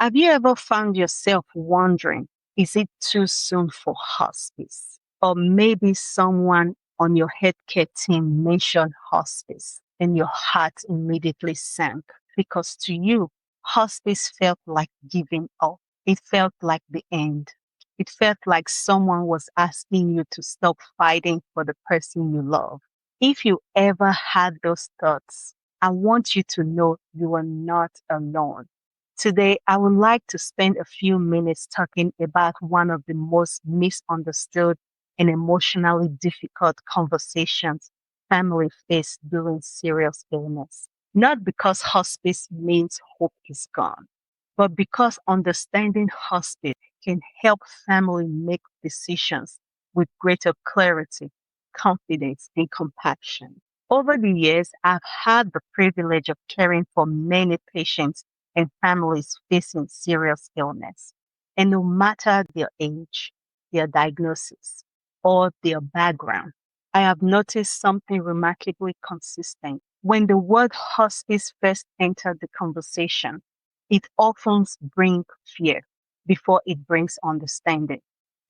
Have you ever found yourself wondering, is it too soon for hospice? Or maybe someone on your healthcare team mentioned hospice and your heart immediately sank because to you, hospice felt like giving up. It felt like the end. It felt like someone was asking you to stop fighting for the person you love. If you ever had those thoughts, I want you to know you are not alone. Today, I would like to spend a few minutes talking about one of the most misunderstood and emotionally difficult conversations families face during serious illness. Not because hospice means hope is gone, but because understanding hospice can help family make decisions with greater clarity, confidence, and compassion. Over the years, I've had the privilege of caring for many patients and families facing serious illness. And no matter their age, their diagnosis, or their background, I have noticed something remarkably consistent. When the word hospice first entered the conversation, it often brings fear before it brings understanding.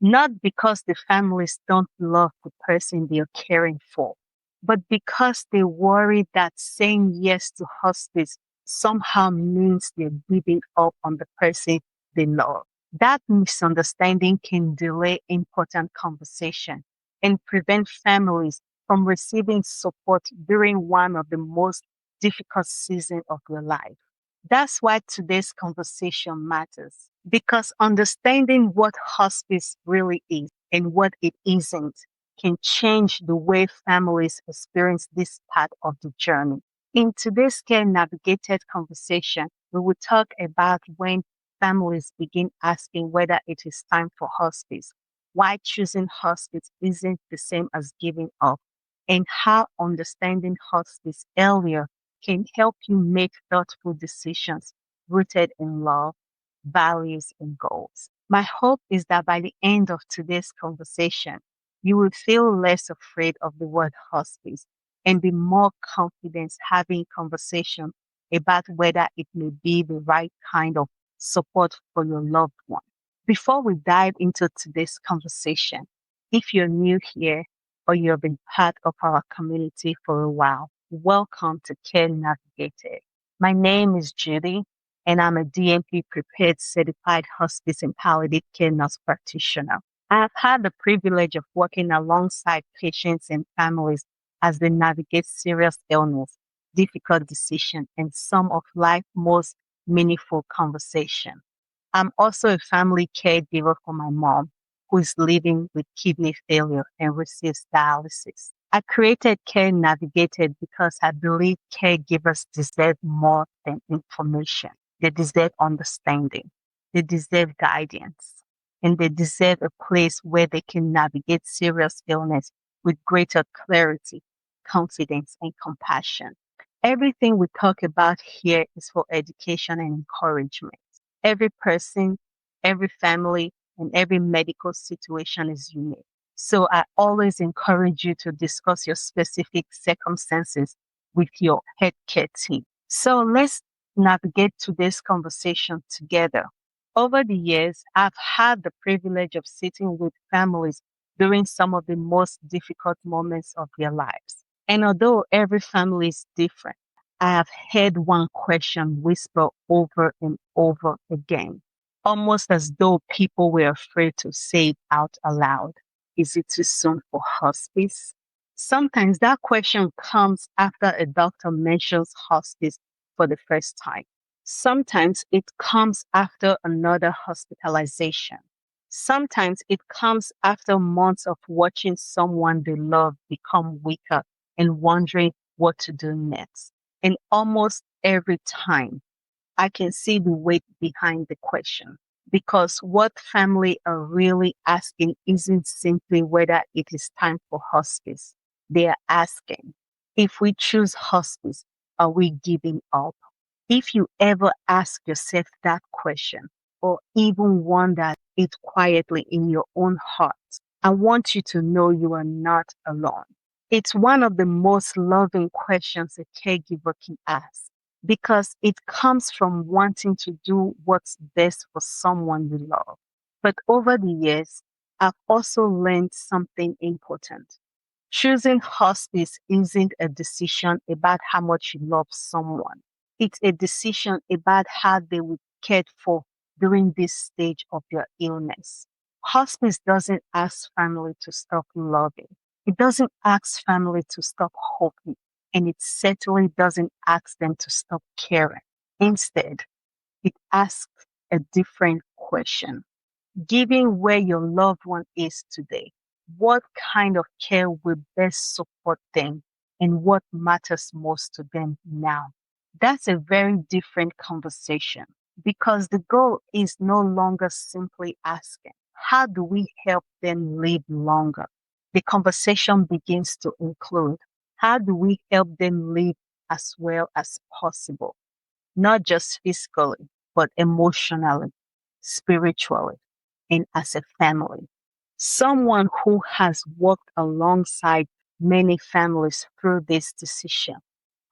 Not because the families don't love the person they are caring for, but because they worry that saying yes to hospice somehow means they're giving up on the person they love. That misunderstanding can delay important conversation and prevent families from receiving support during one of the most difficult seasons of their life. That's why today's conversation matters, because understanding what hospice really is and what it isn't can change the way families experience this part of the journey. In today's Care Navigated conversation, we will talk about when families begin asking whether it is time for hospice, why choosing hospice isn't the same as giving up, and how understanding hospice earlier can help you make thoughtful decisions rooted in love, values, and goals. My hope is that by the end of today's conversation, you will feel less afraid of the word hospice and be more confident having conversation about whether it may be the right kind of support for your loved one. Before we dive into today's conversation, if you're new here or you've been part of our community for a while, welcome to Care Navigated. My name is Judy, and I'm a DMP prepared certified hospice and palliative care nurse practitioner. I've had the privilege of working alongside patients and families as they navigate serious illness, difficult decisions, and some of life's most meaningful conversation. I'm also a family caregiver for my mom, who is living with kidney failure and receives dialysis. I created Care Navigated because I believe caregivers deserve more than information. They deserve understanding. They deserve guidance. And they deserve a place where they can navigate serious illness with greater clarity, confidence, and compassion. Everything we talk about here is for education and encouragement. Every person, every family, and every medical situation is unique. So I always encourage you to discuss your specific circumstances with your healthcare team. So let's navigate today's conversation together. Over the years, I've had the privilege of sitting with families during some of the most difficult moments of their lives. And although every family is different, I have heard one question whisper over and over again, almost as though people were afraid to say it out aloud. Is it too soon for hospice? Sometimes that question comes after a doctor mentions hospice for the first time. Sometimes it comes after another hospitalization. Sometimes it comes after months of watching someone they love become weaker and wondering what to do next. And almost every time, I can see the weight behind the question. Because what family are really asking isn't simply whether it is time for hospice. They are asking, if we choose hospice, are we giving up? If you ever ask yourself that question, or even wonder it quietly in your own heart, I want you to know you are not alone. It's one of the most loving questions a caregiver can ask, because it comes from wanting to do what's best for someone you love. But over the years, I've also learned something important. Choosing hospice isn't a decision about how much you love someone. It's a decision about how they will be cared for during this stage of their illness. Hospice doesn't ask family to stop loving. It doesn't ask family to stop hoping. And it certainly doesn't ask them to stop caring. Instead, it asks a different question. Given where your loved one is today, what kind of care will best support them and what matters most to them now? That's a very different conversation because the goal is no longer simply asking, how do we help them live longer? The conversation begins to include, how do we help them live as well as possible? Not just physically, but emotionally, spiritually, and as a family. Someone who has worked alongside many families through this decision.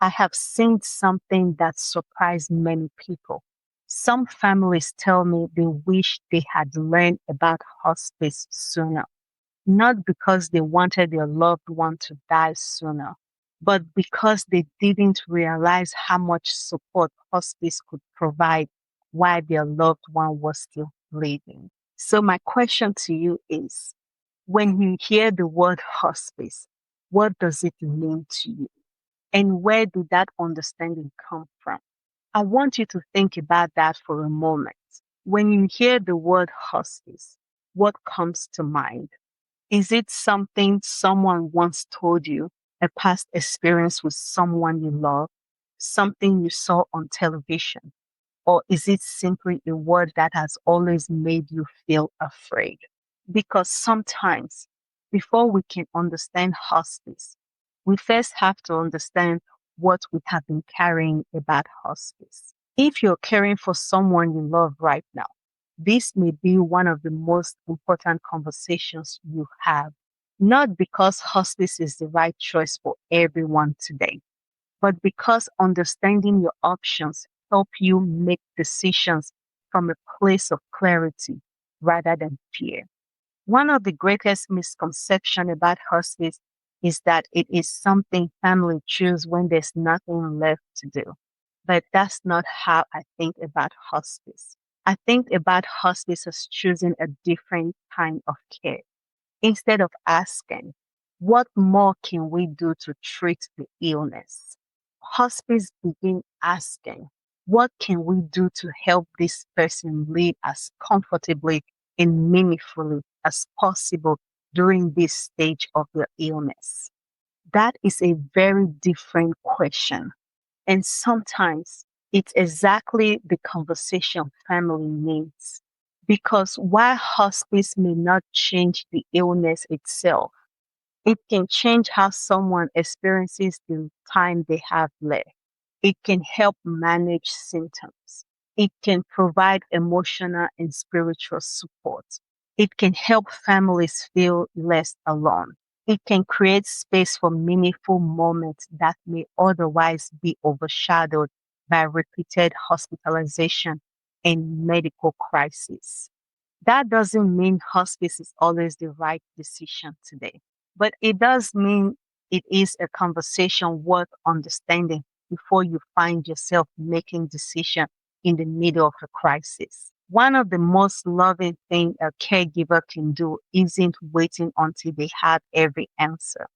I have seen something that surprised many people. Some families tell me they wish they had learned about hospice sooner, not because they wanted their loved one to die sooner, but because they didn't realize how much support hospice could provide while their loved one was still living. So, my question to you is, when you hear the word hospice, what does it mean to you? And where did that understanding come from? I want you to think about that for a moment. When you hear the word hospice, what comes to mind? Is it something someone once told you, a past experience with someone you love, something you saw on television? Or is it simply a word that has always made you feel afraid? Because sometimes, before we can understand hospice, we first have to understand what we have been carrying about hospice. If you're caring for someone you love right now, this may be one of the most important conversations you have, not because hospice is the right choice for everyone today, but because understanding your options help you make decisions from a place of clarity rather than fear. One of the greatest misconceptions about hospice is that it is something family choose when there's nothing left to do. But that's not how I think about hospice. I think about hospice as choosing a different kind of care. Instead of asking, what more can we do to treat the illness? Hospice begin asking, what can we do to help this person live as comfortably and meaningfully as possible during this stage of their illness? That is a very different question. And sometimes it's exactly the conversation family needs. Because while hospice may not change the illness itself, it can change how someone experiences the time they have left. It can help manage symptoms. It can provide emotional and spiritual support. It can help families feel less alone. It can create space for meaningful moments that may otherwise be overshadowed by repeated hospitalization and medical crises. That doesn't mean hospice is always the right decision today, but it does mean it is a conversation worth understanding before you find yourself making decision in the middle of a crisis. One of the most loving things a caregiver can do isn't waiting until they have every answer.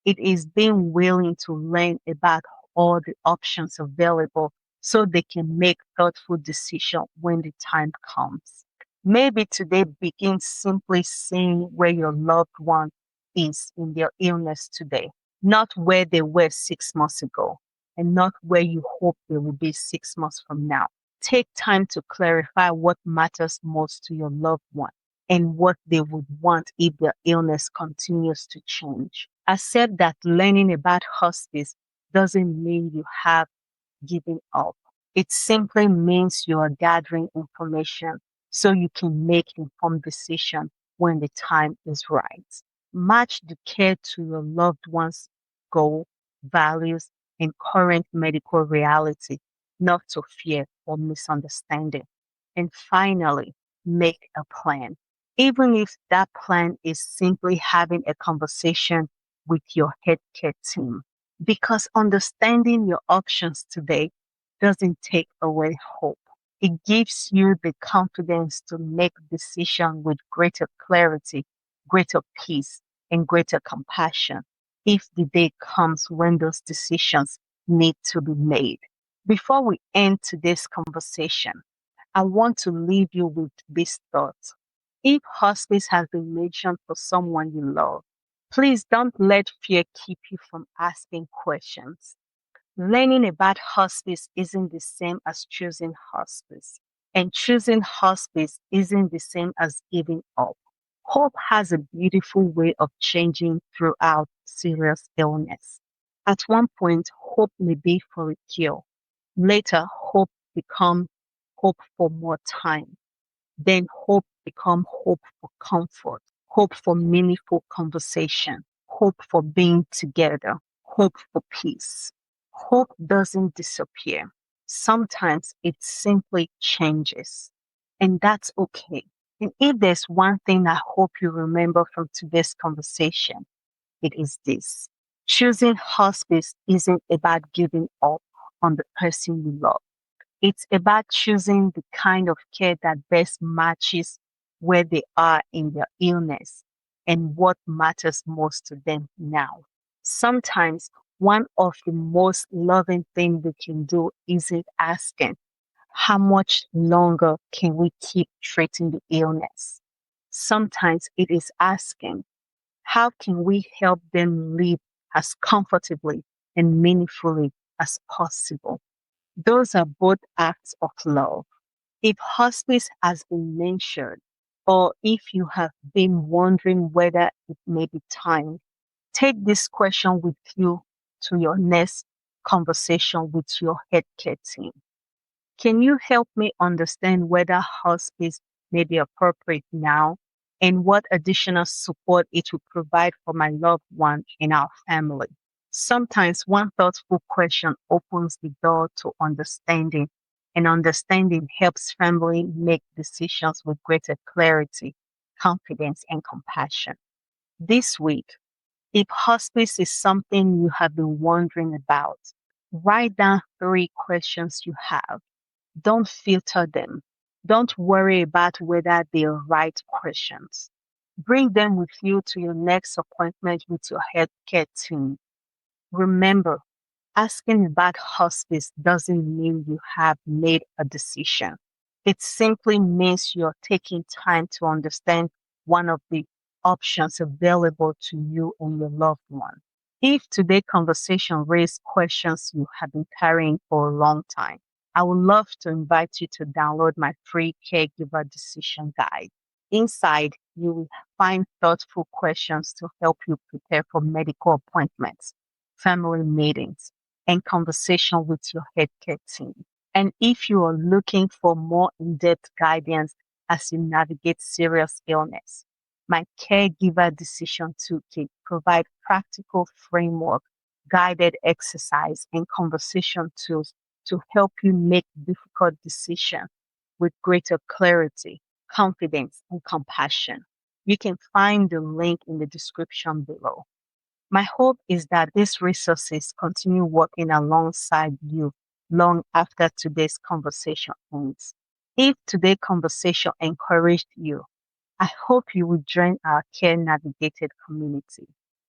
It is being willing to learn about all the options available so they can make thoughtful decisions when the time comes. Maybe today begins simply seeing where your loved one is in their illness today, not where they were 6 months ago, and not where you hope they will be 6 months from now. Take time to clarify what matters most to your loved one and what they would want if their illness continues to change. Accept that learning about hospice doesn't mean you have given up. It simply means you are gathering information so you can make informed decision when the time is right. Match the care to your loved one's goal, values, and current medical reality not to fear or misunderstanding. And finally, make a plan. Even if that plan is simply having a conversation with your healthcare team, because understanding your options today doesn't take away hope. It gives you the confidence to make decisions with greater clarity, greater peace, and greater compassion if the day comes when those decisions need to be made. Before we end today's conversation, I want to leave you with this thought. If hospice has been mentioned for someone you love, please don't let fear keep you from asking questions. Learning about hospice isn't the same as choosing hospice, and choosing hospice isn't the same as giving up. Hope has a beautiful way of changing throughout serious illness. At one point, hope may be for a cure. Later, hope becomes hope for more time. Then hope become hope for comfort, hope for meaningful conversation, hope for being together, hope for peace. Hope doesn't disappear. Sometimes it simply changes. And that's okay. And if there's one thing I hope you remember from today's conversation, it is this. Choosing hospice isn't about giving up on the person you love. It's about choosing the kind of care that best matches where they are in their illness and what matters most to them now. Sometimes one of the most loving things we can do isn't asking, how much longer can we keep treating the illness? Sometimes it is asking, how can we help them live as comfortably and meaningfully as possible? Those are both acts of love. If hospice has been mentioned, or if you have been wondering whether it may be time, take this question with you to your next conversation with your healthcare team. Can you help me understand whether hospice may be appropriate now and what additional support it will provide for my loved one and our family? Sometimes one thoughtful question opens the door to understanding, and understanding helps family make decisions with greater clarity, confidence, and compassion. This week, if hospice is something you have been wondering about, write down 3 questions you have. Don't filter them. Don't worry about whether they are right questions. Bring them with you to your next appointment with your healthcare team. Remember, asking about hospice doesn't mean you have made a decision. It simply means you're taking time to understand one of the options available to you and your loved one. If today's conversation raised questions you have been carrying for a long time, I would love to invite you to download my free caregiver decision guide. Inside, you will find thoughtful questions to help you prepare for medical appointments, family meetings, and conversation with your healthcare team. And if you are looking for more in-depth guidance as you navigate serious illness, my Caregiver Decision Toolkit provides practical framework, guided exercise, and conversation tools to help you make difficult decisions with greater clarity, confidence, and compassion. You can find the link in the description below. My hope is that these resources continue working alongside you long after today's conversation ends. If today's conversation encouraged you, I hope you will join our Care Navigated community.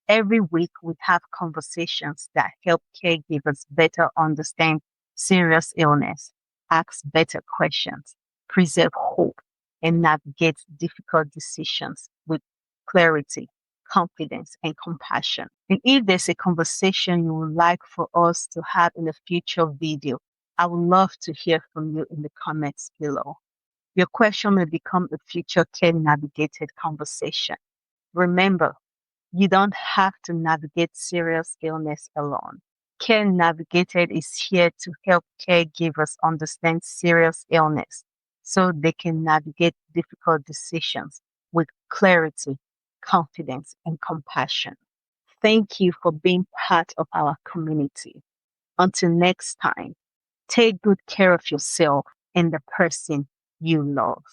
Every week, we have conversations that help caregivers better understand serious illness, ask better questions, preserve hope, and navigate difficult decisions with clarity, confidence, and compassion. And if there's a conversation you would like for us to have in a future video, I would love to hear from you in the comments below. Your question may become a future Care Navigated conversation. Remember, you don't have to navigate serious illness alone. Care Navigated is here to help caregivers understand serious illness so they can navigate difficult decisions with clarity, confidence, and compassion. Thank you for being part of our community. Until next time, Take good care of yourself and the person you love.